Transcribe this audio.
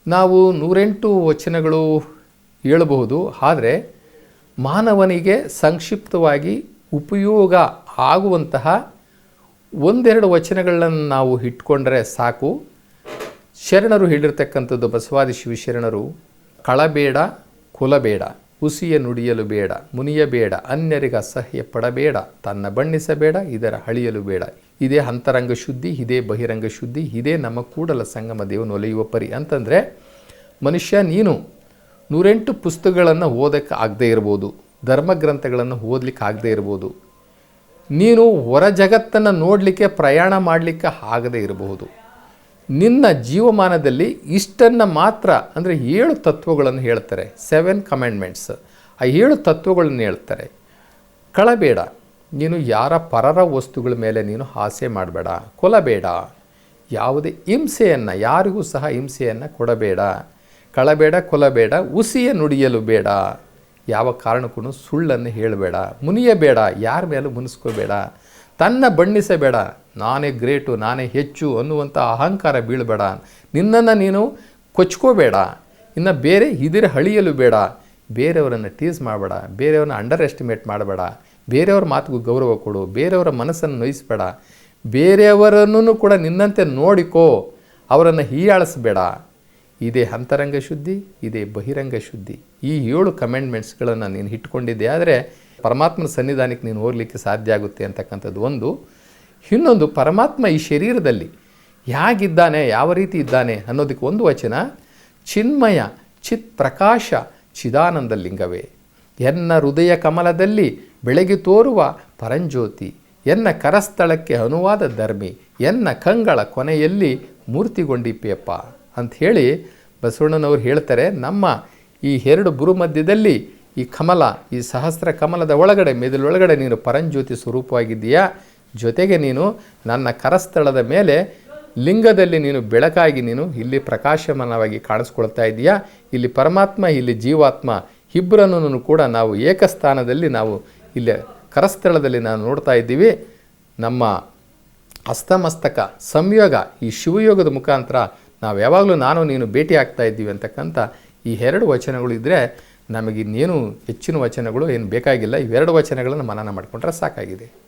ನಾವು 108 ವಚನಗಳು ಹೇಳಬಹುದು. ಆದರೆ ಮಾನವನಿಗೆ ಸಂಕ್ಷಿಪ್ತವಾಗಿ ಉಪಯೋಗ ಆಗುವಂತಹ ಒಂದೆರಡು ವಚನಗಳನ್ನು ನಾವು ಇಟ್ಕೊಂಡ್ರೆ ಸಾಕು. ಶರಣರು ಹೇಳಿರ್ತಕ್ಕಂಥದ್ದು, ಬಸವಾದಿ ಶಿವಶರಣರು, ಕಳಬೇಡ ಕುಲಬೇಡ, ಹುಸಿಯ ನುಡಿಯಲು ಬೇಡ, ಮುನಿಯಬೇಡ, ಅನ್ಯರಿಗೆ ಅಸಹ್ಯ ಪಡಬೇಡ, ತನ್ನ ಬಣ್ಣಿಸಬೇಡ, ಇದರ ಅಳಿಯಲು ಬೇಡ. ಇದೇ ಅಂತರಂಗ ಶುದ್ಧಿ, ಇದೇ ಬಹಿರಂಗ ಶುದ್ಧಿ, ಇದೇ ನಮ್ಮ ಕೂಡಲ ಸಂಗಮ ದೇವನು ಒಲಿಯುವ ಪರಿ. ಅಂತಂದರೆ ಮನುಷ್ಯ ನೀನು 108 ಪುಸ್ತಕಗಳನ್ನು ಓದಕ್ಕೆ ಆಗದೇ ಇರ್ಬೋದು, ಧರ್ಮಗ್ರಂಥಗಳನ್ನು ಓದಲಿಕ್ಕೆ ಆಗದೇ ಇರ್ಬೋದು, ನೀನು ಹೊರ ಜಗತ್ತನ್ನು ನೋಡಲಿಕ್ಕೆ ಪ್ರಯಾಣ ಮಾಡಲಿಕ್ಕೆ ಆಗದೇ ಇರಬಹುದು. ನಿನ್ನ ಜೀವಮಾನದಲ್ಲಿ ಇಷ್ಟನ್ನು ಮಾತ್ರ, ಅಂದರೆ 7 ತತ್ವಗಳನ್ನು ಹೇಳ್ತಾರೆ, 7 ಕಮ್ಯಾಂಡ್ಮೆಂಟ್ಸ್. ಆ 7 ತತ್ವಗಳನ್ನು ಹೇಳ್ತಾರೆ. ಕಳಬೇಡ, ನೀನು ಯಾರ ಪರರ ವಸ್ತುಗಳ ಮೇಲೆ ನೀನು ಆಸೆ ಮಾಡಬೇಡ. ಕೊಲಬೇಡ, ಯಾವುದೇ ಹಿಂಸೆಯನ್ನು, ಯಾರಿಗೂ ಸಹ ಹಿಂಸೆಯನ್ನು ಕೊಡಬೇಡ. ಕಳಬೇಡ, ಕೊಲಬೇಡ, ಹುಸಿಯ ನುಡಿಯಲು ಬೇಡ, ಯಾವ ಕಾರಣಕ್ಕೂ ಸುಳ್ಳನ್ನು ಹೇಳಬೇಡ. ಮುನಿಯಬೇಡ, ಯಾರ ಮೇಲೂ ಮುನಿಸ್ಕೋಬೇಡ. ತನ್ನ ಬಣ್ಣಿಸಬೇಡ, ನಾನೇ ಗ್ರೇಟು, ನಾನೇ ಹೆಚ್ಚು ಅನ್ನುವಂಥ ಅಹಂಕಾರ ಬೀಳಬೇಡ. ನಿನ್ನನ್ನು ನೀನು ಕೊಚ್ಕೋಬೇಡ. ಇನ್ನು ಬೇರೆ ಇದರ ಅಳಿಯಲು ಬೇಡ. ಬೇರೆಯವರನ್ನು ಟೀಸ್ ಮಾಡಬೇಡ, ಬೇರೆಯವ್ರನ್ನ ಅಂಡರ್ ಎಸ್ಟಿಮೇಟ್ ಮಾಡಬೇಡ, ಬೇರೆಯವ್ರ ಮಾತಿಗೂ ಗೌರವ ಕೊಡು, ಬೇರೆಯವರ ಮನಸ್ಸನ್ನು ನೋಯಿಸಬೇಡ. ಬೇರೆಯವರನ್ನು ಕೂಡ ನಿನ್ನಂತೆ ನೋಡಿಕೋ, ಅವರನ್ನು ಹೀಯಾಳಿಸಬೇಡ. ಇದೇ ಅಂತರಂಗ ಶುದ್ಧಿ, ಇದೇ ಬಹಿರಂಗ ಶುದ್ಧಿ. ಈ 7 ಕಮೆಂಡ್ಮೆಂಟ್ಸ್ಗಳನ್ನು ನೀನು ಇಟ್ಕೊಂಡಿದ್ದೆ ಆದರೆ ಪರಮಾತ್ಮನ ಸನ್ನಿಧಾನಕ್ಕೆ ನೀನು ಹೋಗಲಿಕ್ಕೆ ಸಾಧ್ಯ ಆಗುತ್ತೆ ಅಂತಕ್ಕಂಥದ್ದು ಒಂದು. ಇನ್ನೊಂದು, ಪರಮಾತ್ಮ ಈ ಶರೀರದಲ್ಲಿ ಹೇಗಿದ್ದಾನೆ, ಯಾವ ರೀತಿ ಇದ್ದಾನೆ ಅನ್ನೋದಕ್ಕೆ ಒಂದು ವಚನ, ಚಿನ್ಮಯ ಚಿತ್ ಪ್ರಕಾಶ ಚಿದಾನಂದ ಲಿಂಗವೇ, ಎನ್ನ ಹೃದಯ ಕಮಲದಲ್ಲಿ ಬೆಳಗಿ ತೋರುವ ಪರಂಜ್ಯೋತಿ, ಎನ್ನ ಕರಸ್ಥಳಕ್ಕೆ ಅನುವಾದ ಧರ್ಮಿ, ಎನ್ನ ಕಂಗಳ ಕೊನೆಯಲ್ಲಿ ಮೂರ್ತಿಗೊಂಡಿಪ್ಪೆಯಪ್ಪ ಅಂಥೇಳಿ ಬಸವಣ್ಣನವರು ಹೇಳ್ತಾರೆ. ನಮ್ಮ ಈ 2 ಭುರು ಮಧ್ಯದಲ್ಲಿ ಈ ಕಮಲ, ಈ ಸಹಸ್ರ ಕಮಲದ ಒಳಗಡೆ, ಮೆದುಳೊಳಗಡೆ ನೀನು ಪರಂಜ್ಯೋತಿ ಸ್ವರೂಪವಾಗಿದ್ದೀಯಾ. ಜೊತೆಗೆ ನೀನು ನನ್ನ ಕರಸ್ಥಳದ ಮೇಲೆ ಲಿಂಗದಲ್ಲಿ ನೀನು ಬೆಳಕಾಗಿ ನೀನು ಇಲ್ಲಿ ಪ್ರಕಾಶಮಾನವಾಗಿ ಕಾಣಿಸ್ಕೊಳ್ತಾ ಇದ್ದೀಯಾ. ಇಲ್ಲಿ ಪರಮಾತ್ಮ, ಇಲ್ಲಿ ಜೀವಾತ್ಮ ಇಬ್ಬರನ್ನು ಕೂಡ ನಾವು ಏಕಸ್ಥಾನದಲ್ಲಿ ನಾವು ಇಲ್ಲಿ ಕರಸ್ಥಳದಲ್ಲಿ ನಾವು ನೋಡ್ತಾ ಇದ್ದೀವಿ. ನಮ್ಮ ಹಸ್ತಮಸ್ತಕ ಸಂಯೋಗ, ಈ ಶಿವಯೋಗದ ಮುಖಾಂತರ ನಾವು ಯಾವಾಗಲೂ ನಾನು ನೀನು ಭೇಟಿ ಆಗ್ತಾ ಇದ್ದೀವಿ ಅಂತಕ್ಕಂಥ ಈ 2 ವಚನಗಳು ಇದ್ದರೆ ನಮಗಿನ್ನೇನು ಹೆಚ್ಚಿನ ವಚನಗಳು ಏನು ಬೇಕಾಗಿಲ್ಲ. ಇವೆರಡು ವಚನಗಳನ್ನು ಮನನ ಮಾಡಿಕೊಂಡ್ರೆ ಸಾಕಾಗಿದೆ.